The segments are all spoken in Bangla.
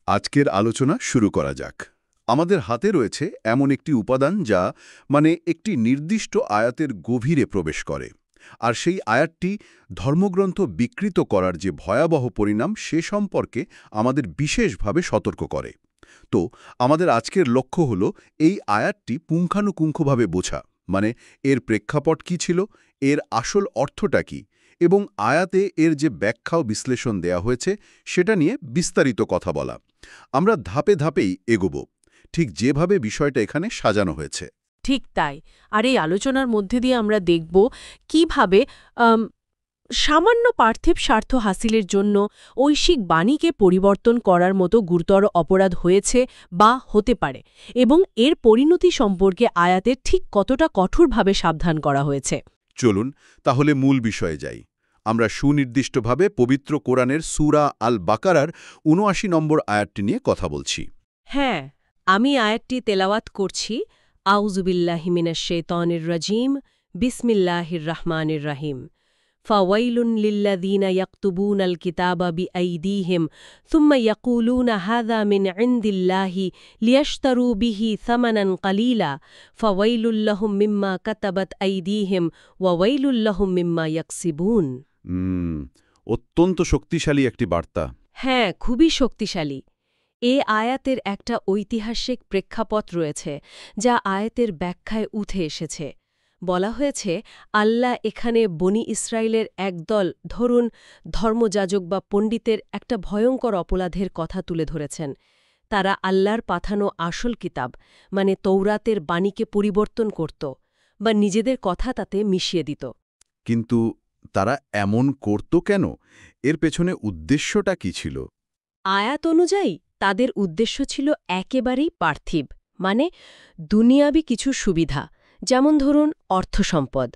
আজকের আলোচনা শুরু করা যাক। আমাদের হাতে রয়েছে এমন একটি উপাদান যা একটি নির্দিষ্ট আয়াতের গভীরে প্রবেশ করে। আর সেই আয়াতটি ধর্মগ্রন্থ বিকৃত করার যে ভয়াবহ পরিণাম সে সম্পর্কে আমাদের বিশেষভাবে সতর্ক করে। তো আমাদের আজকের লক্ষ্য হল এই আয়াতটি পুঙ্খানুপুঙ্খভাবে বোঝা, এর প্রেক্ষাপট কী ছিল, এর আসল অর্থটা কী, এবং আয়াতে এর যে ব্যাখ্যা ও বিশ্লেষণ দেয়া হয়েছে সেটা নিয়ে বিস্তারিত কথা বলা। আমরা ধাপে ধাপেই এগোব, ঠিক যেভাবে বিষয়টা এখানে সাজানো হয়েছে। ঠিক তাই। আর এই আলোচনার মধ্যে দিয়ে আমরা দেখব কিভাবে সামান্য পার্থিব স্বার্থ হাসিলের জন্য ঐশিক বাণীকে পরিবর্তন করার মতো গুরুতর অপরাধ হয়েছে বা হতে পারে, এবং এর পরিণতি সম্পর্কে আয়াতের ঠিক কতটা কঠোরভাবে সাবধান করা হয়েছে। চলুন তাহলে মূল বিষয়ে যাই। আমরা সুনির্দিষ্টভাবে পবিত্র কোরআনের সূরা আল বাকারার ৭৯ নম্বর আয়াতটি নিয়ে কথা বলছি। হ্যাঁ, আমি আয়াতটি তেলাওয়াত করছি। আউযুবিল্লাহি মিনাশ শাইতানির রাজিম, বিসমিল্লাহির রহমানির রহিম। ফাওয়াইলুন লিল্লাযীনা ইয়াকতুবুনাল কিতাবা বিআইদিহিম সুম্মা ইয়াকুলুনা হাযা মিন ইনদিল্লাহি লিয়াশতারু বিহি সামানান কালীলা ফাওয়াইলুল লাহুম মিম্মা কাতাবাত আইদিহিম ওয়া ওয়াইলুল লাহুম মিম্মা ইয়াকসিবুন। অত্যন্ত শক্তিশালী একটি বার্তা। হ্যাঁ, খুবই শক্তিশালী। এ আয়াতের একটা ঐতিহাসিক প্রেক্ষাপট রয়েছে যা আয়াতের ব্যাখ্যায় উঠে এসেছে। বলা হয়েছে আল্লাহ এখানে বনি ইসরায়েলের একদল ধর্মযাজক বা পণ্ডিতের একটা ভয়ঙ্কর অপরাধের কথা তুলে ধরেছেন। তারা আল্লাহর পাঠানো আসল কিতাব তৌরাতের বাণীকে পরিবর্তন করত বা নিজেদের কথা তাতে মিশিয়ে দিত। কিন্তু তারা এমন করত কেন? এর পেছনে উদ্দেশ্যটা কি ছিল? আয়াত অনুযায়ী তাদের উদ্দেশ্য ছিল একেবারেই পার্থিব, দুনিয়াবি কিছু সুবিধা, যেমন ধরুন অর্থসম্পদ,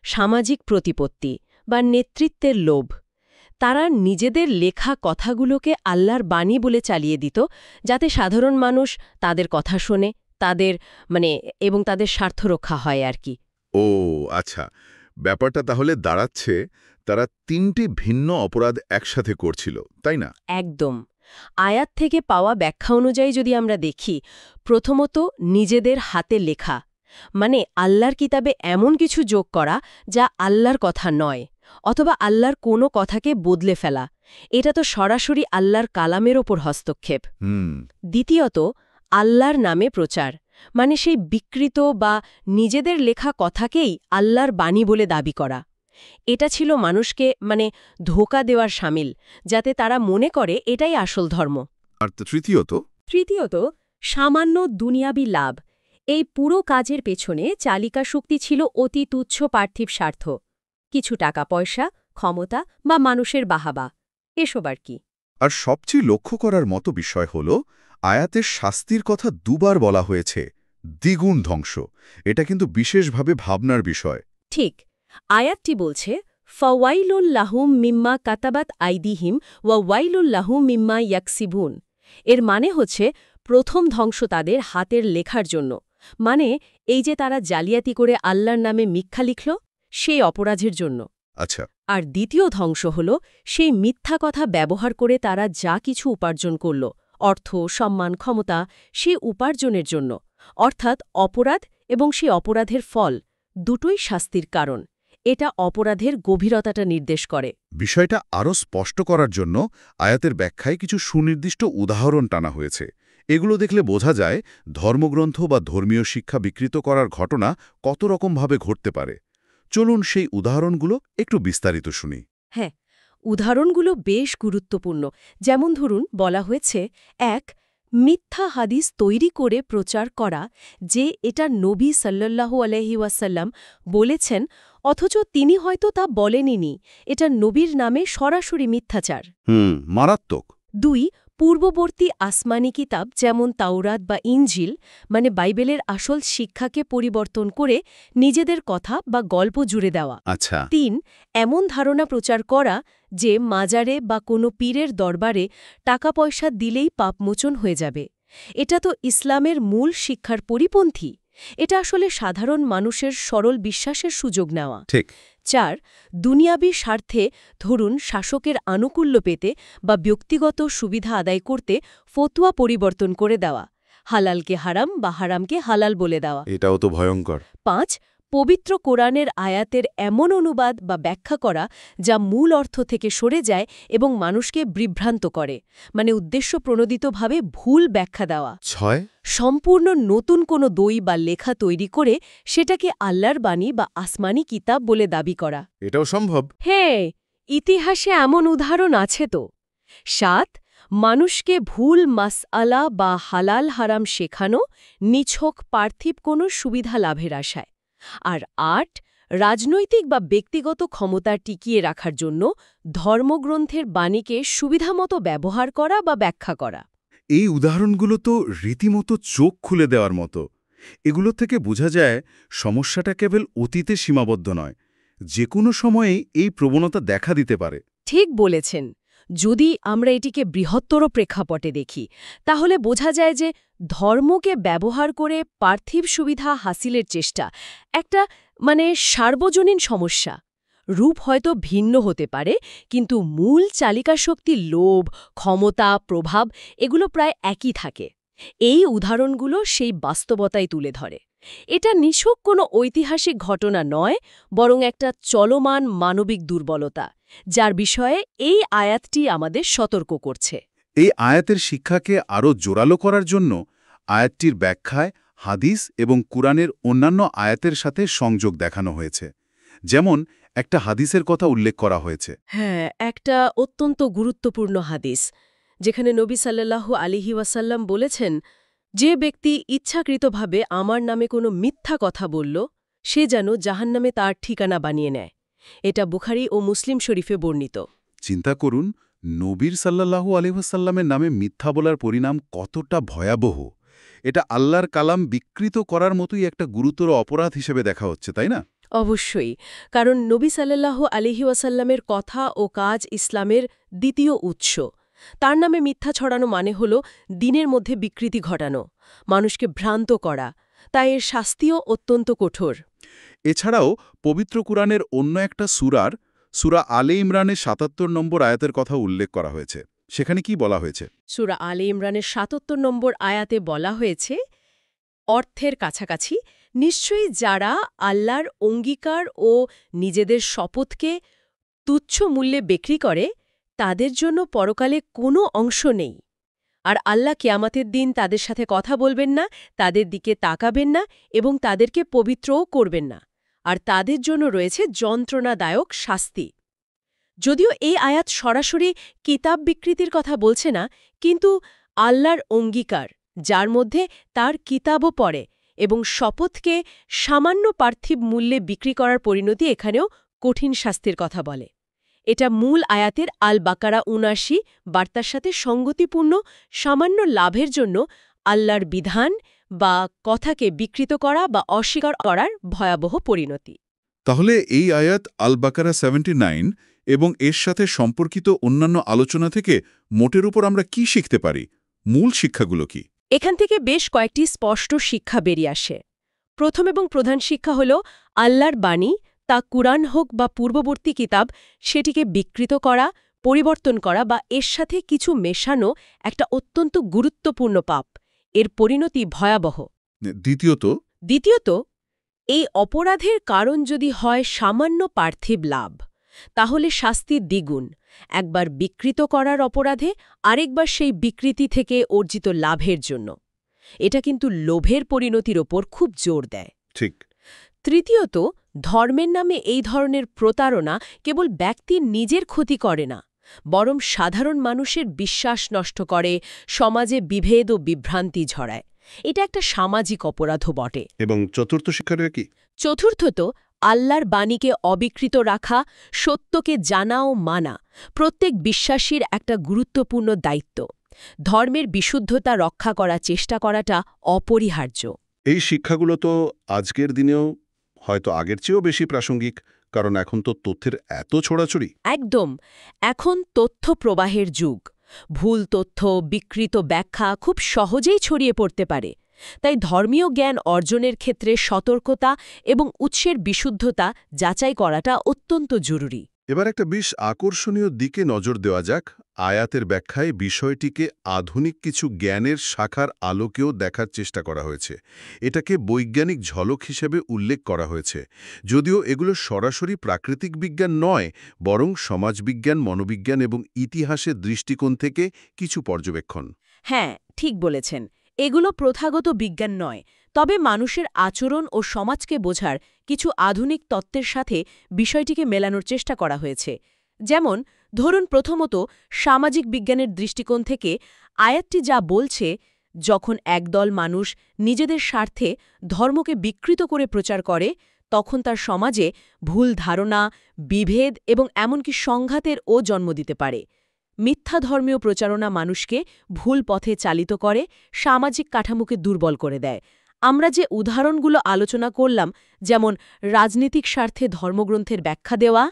সামাজিক প্রতিপত্তি বা নেতৃত্বের লোভ। তারা নিজেদের লেখা কথাগুলোকে আল্লাহর বাণী বলে চালিয়ে দিত, যাতে সাধারণ মানুষ তাদের কথা শোনে, এবং তাদের স্বার্থ রক্ষা হয় আর কি। ও আচ্ছা, ব্যাপারটা তাহলে দাঁড়াচ্ছে তারা তিনটি ভিন্ন অপরাধ একসাথে করছিল, তাই না? একদম। আয়াত থেকে পাওয়া ব্যাখ্যা অনুযায়ী যদি আমরা দেখি, প্রথমত নিজেদের হাতে লেখা, আল্লাহর কিতাবে এমন কিছু যোগ করা যা আল্লাহর কথা নয়, অথবা আল্লাহর কোনো কথাকে বদলে ফেলা। এটা তো সরাসরি আল্লাহর কালামের ওপর হস্তক্ষেপ। দ্বিতীয়ত আল্লাহর নামে প্রচার, সেই বিকৃত বা নিজেদের লেখা কথাকেই আল্লাহর বাণী বলে দাবি করা। এটা ছিল মানুষকে ধোঁকা দেওয়ার শামিল, যাতে তারা মনে করে এটাই আসল ধর্ম। আর তৃতীয়ত সামান্য দুনিয়াবি লাভ। এই পুরো কাজের পেছনে চালিকা শক্তি ছিল অতি তুচ্ছ পার্থিব স্বার্থ, কিছু টাকা পয়সা, ক্ষমতা বা মানুষের বাহাবা, এসব আর কি। আর সবচেয়ে লক্ষ্য করার মতো বিষয় হল আয়াতের শাস্তির কথা দুবার বলা হয়েছে, দ্বিগুণ ধ্বংস। এটা কিন্তু বিশেষভাবে ভাবনার বিষয়। ঠিক। আয়াতটি বলছে ফাওয়াইলুল লাহুম মিম্মা কাতাবাত আইদিহিম ওয়া ওয়াইলুল লাহুম মিম্মা ইয়াকসিবুন। এর মানে হচ্ছে প্রথম ধ্বংস তাদের হাতের লেখার জন্য, এই যে তারা জালিয়াতি করে আল্লাহর নামে মিথ্যা লিখল, সেই অপরাধের জন্য। আচ্ছা। আর দ্বিতীয় ধ্বংস হল সেই মিথ্যা কথা ব্যবহার করে তারা যা কিছু উপার্জন করল, অর্থ, সম্মান, ক্ষমতা, সেই উপার্জনের জন্য। অর্থাৎ অপরাধ এবং সেই অপরাধের ফল দুটোই শাস্তির কারণ। এটা অপরাধের গভীরতাটা নির্দেশ করে। বিষয়টা আরও স্পষ্ট করার জন্য আয়াতের ব্যাখ্যায় কিছু সুনির্দিষ্ট উদাহরণ টানা হয়েছে। এগুলো দেখলে বোঝা যায় ধর্মগ্রন্থ বা ধর্মীয় শিক্ষা বিকৃত করার ঘটনা কত রকমভাবে ঘটতে পারে। চলুন সেই উদাহরণগুলো একটু বিস্তারিত শুনি। হ্যাঁ, উদাহরণগুলো বেশ গুরুত্বপূর্ণ। যেমন ধরুন, বলা হয়েছে এক, মিথ্যা হাদিস তৈরি করে প্রচার করা যে এটা নবী সাল্লাল্লাহু আলাইহি ওয়াসাল্লাম বলেছেন, অথচ তিনি হয়তো তা বলেননি। এটা নবীর নামে সরাসরি মিথ্যাচার। মারাত্মক। ২. পূর্ববর্তী আসমানি কিতাব যেমন তাওরাত বা ইনজিল বাইবেলের আসল শিক্ষাকে পরিবর্তন করে নিজেদের কথা বা গল্প জুড়ে দেওয়া। আচ্ছা। ৩. এমন ধারণা প্রচার করা যে মাজারে বা কোনো পীরের দরবারে টাকা পয়সা দিলেই পাপমোচন হয়ে যাবে। এটা তো ইসলামের মূল শিক্ষার পরিপন্থী। এটা আসলে সাধারণ মানুষের সরল বিশ্বাসের সুযোগ নেওয়া। ঠিক। 4 দুনিয়াবি স্বার্থে ধরুন শাসকের আনুকূল্য পেতে বা ব্যক্তিগত সুবিধা আদায় করতে ফতোয়া পরিবর্তন করে দেওয়া, হালালকে হারাম বা হারামকে হালাল বলে দেওয়া। এটাও তো ভয়ঙ্কর। 5 পবিত্র কোরআনের আয়াতের এমন অনুবাদ বা ব্যাখ্যা করা যা মূল অর্থ থেকে সরে যায় এবং মানুষকে বিভ্রান্ত করে, মানে উদ্দেশ্যপ্রণোদিতভাবে ভুল ব্যাখ্যা দেওয়া। 6 সম্পূর্ণ নতুন কোনো দই বা লেখা তৈরি করে সেটাকে আল্লাহর বাণী বা আসমানি কিতাব বলে দাবি করা। এটাও সম্ভব। হ্যাঁ, ইতিহাসে এমন উদাহরণ আছে তো। 7 মানুষকে ভুল মাসআলা বা হালাল হারাম শেখানো নিছক পার্থিব কোনো সুবিধা লাভের আশায়। আর 8 রাজনৈতিক বা ব্যক্তিগত ক্ষমতা টিকিয়ে রাখার জন্য ধর্মগ্রন্থের বাণীকে সুবিধামতো ব্যবহার করা বা ব্যাখ্যা করা। এই উদাহরণগুলো তো রীতিমতো চোখ খুলে দেওয়ার মতো। এগুলো থেকে বোঝা যায় সমস্যাটা কেবল অতীতে সীমাবদ্ধ নয়, যে কোনো সময়েই এই প্রবণতা দেখা দিতে পারে। ঠিক বলেছেন। যদি আমরা এটিকে বৃহত্তর প্রেক্ষাপটে দেখি তাহলে বোঝা যায় যে ধর্মকে ব্যবহার করে পার্থিব সুবিধা হাসিলের চেষ্টা একটা সার্বজনীন সমস্যা। রূপ হয়তো ভিন্ন হতে পারে, কিন্তু মূল চালিকা শক্তি লোভ, ক্ষমতা, প্রভাব এগুলো প্রায় একই থাকে। এই উদাহরণগুলো সেই বাস্তবতাই তুলে ধরে। এটা নিছক কোনো ঐতিহাসিক ঘটনা নয়, বরং একটা চলমান মানবিক দুর্বলতা, যার বিষয়ে এই আয়াতটি আমাদের সতর্ক করছে। এই আয়াতের শিক্ষাকে আরও জোরালো করার জন্য আয়াতটির ব্যাখ্যায় হাদিস এবং কুরআনের অন্যান্য আয়াতের সাথে সংযোগ দেখানো হয়েছে। যেমন একটা হাদিসের কথা উল্লেখ করা হয়েছে। হ্যাঁ, একটা অত্যন্ত গুরুত্বপূর্ণ হাদিস, যেখানে নবী সাল্লাল্লাহু আলাইহি ওয়াসাল্লাম বলেছেন, যে ব্যক্তি ইচ্ছাকৃতভাবে আমার নামে কোনো মিথ্যা কথা বলল, সে যেন জাহান্নামে তার ঠিকানা বানিয়ে নেয়। এটা বুখারী ও মুসলিম শরীফে বর্ণিত। চিন্তা করুন, নবীর সাল্লাল্লাহু আলাইহি ওয়াসাল্লামের নামে মিথ্যা বলার পরিণাম কতটা ভয়াবহ। এটা আল্লাহর কালাম বিকৃত করার মতোই একটা গুরুতর অপরাধ হিসেবে দেখা হচ্ছে, তাই না? অবশ্যই, কারণ নবী সাল্লাল্লাহু আলাইহি ওয়াসাল্লামের কথা ও কাজ ইসলামের দ্বিতীয় উৎস। তার নামে মিথ্যা ছড়ানো মানে হল দ্বীনের মধ্যে বিকৃতি ঘটানো, মানুষকে ভ্রান্ত করা। তাই এর শাস্তিও অত্যন্ত কঠোর। এছাড়াও পবিত্র কুরআনের অন্য একটা সূরা আলে ইমরানের ৭৭ নম্বর আয়াতের কথা উল্লেখ করা হয়েছে। সেখানে কি বলা হয়েছে? সূরা আলে ইমরানের ৭৭ নম্বর আয়াতে বলা হয়েছে, অর্থের কাছাকাছি নিশ্চয়ই যারা আল্লাহর অঙ্গীকার ও নিজেদের শপথকে তুচ্ছ মূল্যে বিক্রি করে তাদের জন্য পরকালে কোনো অংশ নেই। আর আল্লাহ কিয়ামতের দিন তাদের সাথে কথা বলবেন না, তাদের দিকে তাকাবেন না এবং তাদেরকে পবিত্রও করবেন না। আর তাদের জন্য রয়েছে যন্ত্রণাদায়ক শাস্তি। যদিও এই আয়াত সরাসরি কিতাব বিকৃতির কথা বলছে না, কিন্তু আল্লাহর অঙ্গীকার, যার মধ্যে তার কিতাবও পড়ে, এবং শপথকে সামান্য পার্থিব মূল্যে বিক্রি করার পরিণতি এখানেও কঠিন শাস্তির কথা বলে। এটা মূল আয়াতের আল বাকারা ৭৯ বার্তার সাথে সঙ্গতিপূর্ণ। সামান্য লাভের জন্য আল্লাহর বিধান বা কথাকে বিকৃত করা বা অস্বীকার করার ভয়াবহ পরিণতি। তাহলে এই আয়াত আল বাকারা 79 এবং এর সাথে সম্পর্কিত অন্যান্য আলোচনা থেকে মোটের উপর আমরা কি শিখতে পারি? মূল শিক্ষাগুলো কি? এখান থেকে বেশ কয়েকটি স্পষ্ট শিক্ষা বেরিয়ে আসে। প্রথম এবং প্রধান শিক্ষা হল আল্লাহর বাণী, তা কুরআন হোক বা পূর্ববর্তী কিতাব, সেটিকে বিকৃত করা, পরিবর্তন করা বা এর সাথে কিছু মেশানো একটা অত্যন্ত গুরুত্বপূর্ণ পাপ। এর পরিণতি ভয়াবহ। দ্বিতীয়ত, এই অপরাধের কারণ যদি হয় সামান্য পার্থিব লাভ, তাহলে শাস্তি দ্বিগুণ। একবার বিকৃত করার অপরাধে, আরেকবার সেই বিকৃতি থেকে অর্জিত লাভের জন্য। এটা কিন্তু লোভের পরিণতির ওপর খুব জোর দেয়। ঠিক। তৃতীয়ত, ধর্মের নামে এই ধরনের প্রতারণা কেবল ব্যক্তির নিজের ক্ষতি করে না, বরং সাধারণ মানুষের বিশ্বাস নষ্ট করে, সমাজে বিভেদ ও বিভ্রান্তি ছড়ায়। এটা একটা সামাজিক অপরাধও বটে। এবং চতুর্থ শিক্ষাটা কি? চতুর্থত, আল্লাহর বাণীকে অবিকৃত রাখা, সত্যকে জানা ও মানা প্রত্যেক বিশ্বাসীর একটা গুরুত্বপূর্ণ দায়িত্ব। ধর্মের বিশুদ্ধতা রক্ষা করার চেষ্টা করাটা অপরিহার্য। এই শিক্ষাগুলো তো আজকের দিনেও হয়তো আগের চেয়েও বেশি প্রাসঙ্গিক, কারণ এখন তো তথ্যের এত ছড়াছড়ি। একদম। এখন তথ্য প্রবাহের যুগ। ভুল তথ্য, বিকৃত ব্যাখ্যা খুব সহজেই ছড়িয়ে পড়তে পারে। তাই ধর্মীয় জ্ঞান অর্জনের ক্ষেত্রে সতর্কতা এবং উৎসের বিশুদ্ধতা যাচাই করাটা অত্যন্ত জরুরি। এবার একটা বেশ আকর্ষণীয় দিকে নজর দেওয়া যাক। আয়াতের ব্যাখ্যায় বিষয়টিকে আধুনিক কিছু জ্ঞানের শাখার আলোকেও দেখার চেষ্টা করা হয়েছে। এটাকে বৈজ্ঞানিক ঝলক হিসেবে উল্লেখ করা হয়েছে, যদিও এগুলো সরাসরি প্রাকৃতিক বিজ্ঞান নয়, বরং সমাজবিজ্ঞান, মনোবিজ্ঞান এবং ইতিহাসের দৃষ্টিকোণ থেকে কিছু পর্যবেক্ষণ। হ্যাঁ, ঠিক বলেছেন। এগুলো প্রথাগত বিজ্ঞান নয়, তবে মানুষের আচরণ ও সমাজকে বোঝার কিছু আধুনিক তত্ত্বের সাথে বিষয়টিকে মেলানোর চেষ্টা করা হয়েছে। যেমন ধরুন, প্রথমত সামাজিক বিজ্ঞানের দৃষ্টিকোণ থেকে আয়াতটি যা বলছে, যখন একদল মানুষ নিজেদের স্বার্থে ধর্মকে বিকৃত করে প্রচার করে, তখন তার সমাজে ভুল ধারণা, বিভেদ এবং এমনকি সংঘাতেরও জন্ম দিতে পারে। মিথ্যা ধর্মীয় প্রচারণা মানুষকে ভুল পথে চালিত করে, সামাজিক কাঠামোকে দুর্বল করে দেয়। আমরা যে উদাহরণগুলো আলোচনা করলাম, যেমন রাজনৈতিক স্বার্থে ধর্মগ্রন্থের ব্যাখ্যা দেওয়া,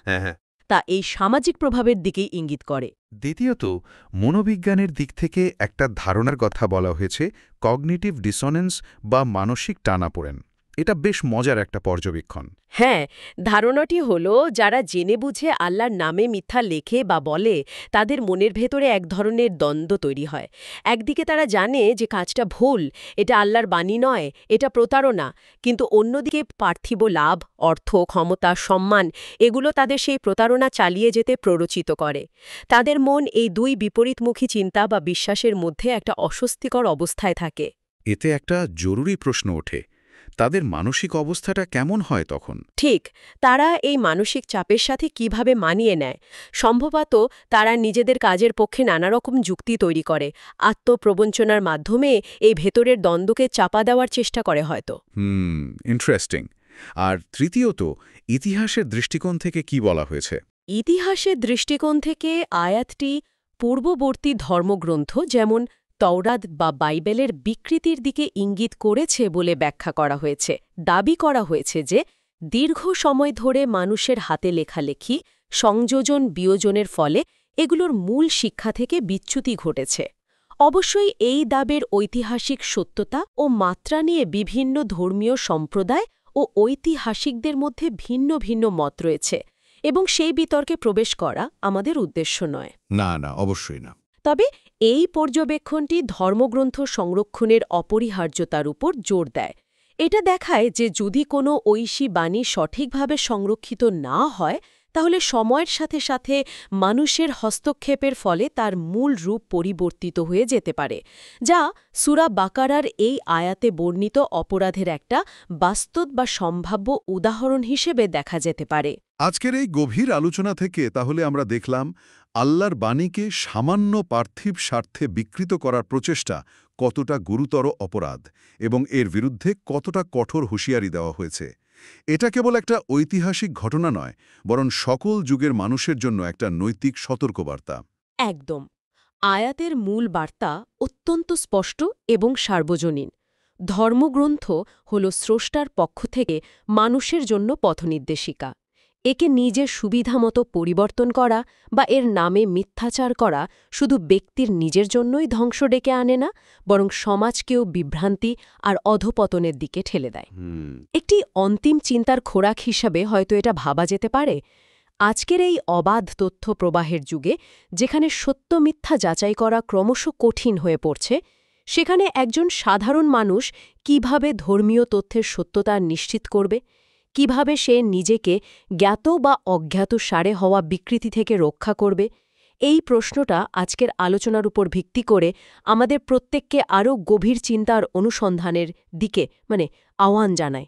তা এই সামাজিক প্রভাবের দিকেই ইঙ্গিত করে। দ্বিতীয়ত, মনোবিজ্ঞানের দিক থেকে একটা ধারণার কথা বলা হয়েছে, কগনিটিভ ডিসোনেন্স বা মানসিক টানাপোড়েন। এটা বেশ মজার একটা পর্যবেক্ষণ। হ্যাঁ, ধারণাটি হলো যারা জেনে বুঝে আল্লাহর নামে মিথ্যা লেখে বা বলে, তাদের মনের ভেতরে এক ধরনের দ্বন্দ্ব তৈরি হয়। একদিকে তারা জানে যে কাজটা ভুল, এটা আল্লাহর বাণী নয়, এটা প্রতারণা, কিন্তু অন্যদিকে পার্থিব লাভ, অর্থ, ক্ষমতা, সম্মান এগুলো তাদের সেই প্রতারণা চালিয়ে যেতে প্ররোচিত করে। তাদের মন এই দুই বিপরীতমুখী চিন্তা বা বিশ্বাসের মধ্যে একটা অস্বস্তিকর অবস্থায় থাকে। এতে একটা জরুরি প্রশ্ন ওঠে, তাদের মানসিক অবস্থাটা কেমন হয় তখন? ঠিক, তারা এই মানসিক চাপের সাথে কিভাবে মানিয়ে নেয়? সম্ভবত তারা নিজেদের কাজের পক্ষে নানারকম যুক্তি তৈরি করে, আত্মপ্রবঞ্চনার মাধ্যমে এই ভেতরের দ্বন্দ্বকে চাপা দেওয়ার চেষ্টা করে হয়তো। ইন্টারেস্টিং। আর তৃতীয়ত, ইতিহাসের দৃষ্টিকোণ থেকে কি বলা হয়েছে? ইতিহাসের দৃষ্টিকোণ থেকে আয়াতটি পূর্ববর্তী ধর্মগ্রন্থ যেমন তওরাত বা বাইবেলের বিকৃতির দিকে ইঙ্গিত করেছে বলে ব্যাখ্যা করা হয়েছে। দাবি করা হয়েছে যে দীর্ঘ সময় ধরে মানুষের হাতে লেখালেখি, সংযোজন বিয়োজনের ফলে এগুলোর মূল শিক্ষা থেকে বিচ্যুতি ঘটেছে। অবশ্যই এই দাবের ঐতিহাসিক সত্যতা ও মাত্রা নিয়ে বিভিন্ন ধর্মীয় সম্প্রদায় ও ঐতিহাসিকদের মধ্যে ভিন্ন ভিন্ন মত রয়েছে, এবং সেই বিতর্কে প্রবেশ করা আমাদের উদ্দেশ্য নয়। না, অবশ্যই না। তবে এই পর্যবেক্ষণটি ধর্মগ্রন্থ সংরক্ষণের অপরিহার্যতার উপর জোর দেয়। এটা দেখায় যে যদি কোনো ঐশী বাণী সঠিকভাবে সংরক্ষিত না হয়, তাহলে সময়ের সাথে সাথে মানুষের হস্তক্ষেপের ফলে তার মূল রূপ পরিবর্তিত হয়ে যেতে পারে, যা সূরা বাকারার এই আয়াতে বর্ণিত অপরাধের একটা বাস্তব বা সম্ভাব্য উদাহরণ হিসেবে দেখা যেতে পারে। আজকের এই গভীর আলোচনা থেকে তাহলে আমরা দেখলাম আল্লাহর বাণীকে সামান্য পার্থিব স্বার্থে বিকৃত করার প্রচেষ্টা কতটা গুরুতর অপরাধ এবং এর বিরুদ্ধে কতটা কঠোর হুঁশিয়ারি দেওয়া হয়েছে। এটা কেবল একটা ঐতিহাসিক ঘটনা নয়, বরং সকল যুগের মানুষের জন্য একটা নৈতিক সতর্কবার্তা। একদম। আয়াতের মূল বার্তা অত্যন্ত স্পষ্ট এবং সার্বজনীন। ধর্মগ্রন্থ হল স্রষ্টার পক্ষ থেকে মানুষের জন্য পথনির্দেশিকা। একে নিজের সুবিধামতো পরিবর্তন করা বা এর নামে মিথ্যাচার করা শুধু ব্যক্তির নিজের জন্যই ধ্বংস ডেকে আনে না, বরং সমাজকেও বিভ্রান্তি আর অধপতনের দিকে ঠেলে দেয়। একটি অন্তিম চিন্তার খোরাক হিসাবে হয়তো এটা ভাবা যেতে পারে, আজকের এই অবাধ তথ্য প্রবাহের যুগে, যেখানে সত্য মিথ্যা যাচাই করা ক্রমশ কঠিন হয়ে পড়ছে, সেখানে একজন সাধারণ মানুষ কিভাবে ধর্মীয় তথ্যের সত্যতা নিশ্চিত করবে, কিভাবে সে নিজেকে জ্ঞাত বা অজ্ঞাত সারে হওয়া বিকৃতি থেকে রক্ষা করবে, এই প্রশ্নটা আজকের আলোচনার উপর ভিত্তি করে আমাদের প্রত্যেককে আরও গভীর চিন্তার অনুসন্ধানের দিকে আহ্বান জানায়।